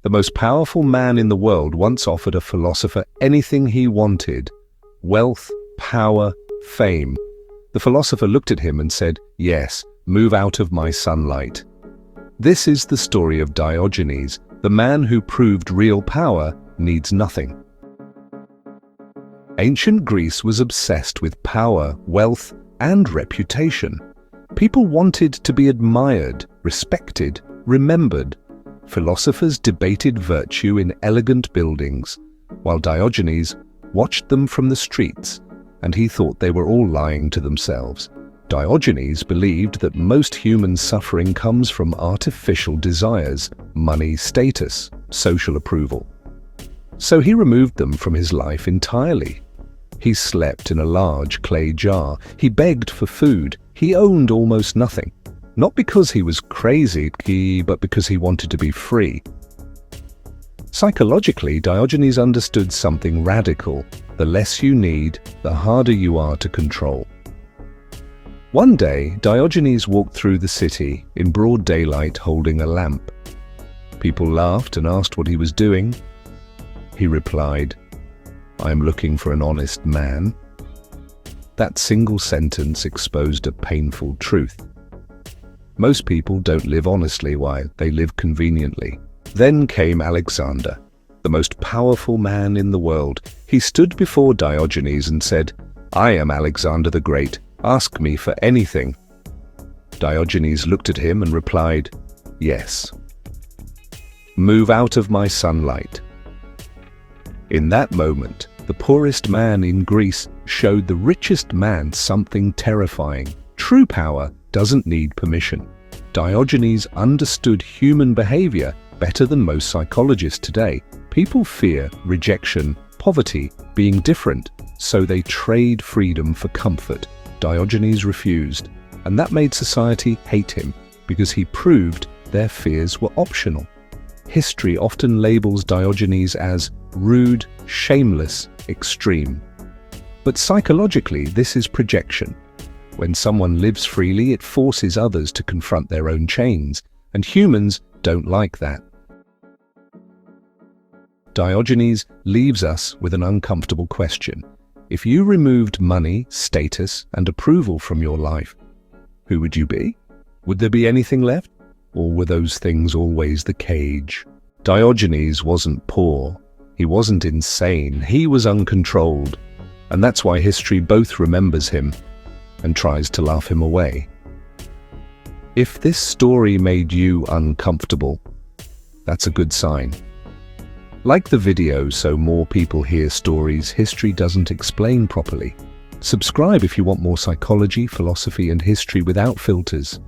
The most powerful man in the world once offered a philosopher anything he wanted: wealth, power, fame. The philosopher looked at him and said, "Yes, move out of my sunlight." This is the story of Diogenes, the man who proved real power needs nothing. Ancient Greece was obsessed with power, wealth, and reputation. People wanted to be admired, respected, remembered. Philosophers debated virtue in elegant buildings, while Diogenes watched them from the streets, and he thought they were all lying to themselves. Diogenes believed that most human suffering comes from artificial desires: money, status, social approval. So he removed them from his life entirely. He slept in a large clay jar. He begged for food. He owned almost nothing. Not because he was crazy, but because he wanted to be free. Psychologically, Diogenes understood something radical. The less you need, the harder you are to control. One day, Diogenes walked through the city in broad daylight holding a lamp. People laughed and asked what he was doing. He replied, "I am looking for an honest man." That single sentence exposed a painful truth. Most people don't live honestly, while they live conveniently. Then came Alexander, the most powerful man in the world. He stood before Diogenes and said, "I am Alexander the Great. Ask me for anything." Diogenes looked at him and replied, "Yes. Move out of my sunlight." In that moment, the poorest man in Greece showed the richest man something terrifying. True power doesn't need permission. Diogenes understood human behavior better than most psychologists today. People fear rejection, poverty, being different, so they trade freedom for comfort. Diogenes refused, and that made society hate him because he proved their fears were optional. History often labels Diogenes as rude, shameless, extreme. But psychologically, this is projection. When someone lives freely, it forces others to confront their own chains, and humans don't like that. Diogenes leaves us with an uncomfortable question. If you removed money, status, and approval from your life, who would you be? Would there be anything left? Or were those things always the cage? Diogenes wasn't poor. He wasn't insane. He was uncontrolled. And that's why history both remembers him and tries to laugh him away. If this story made you uncomfortable, that's a good sign. Like the video so more people hear stories history doesn't explain properly. Subscribe if you want more psychology, philosophy, and history without filters.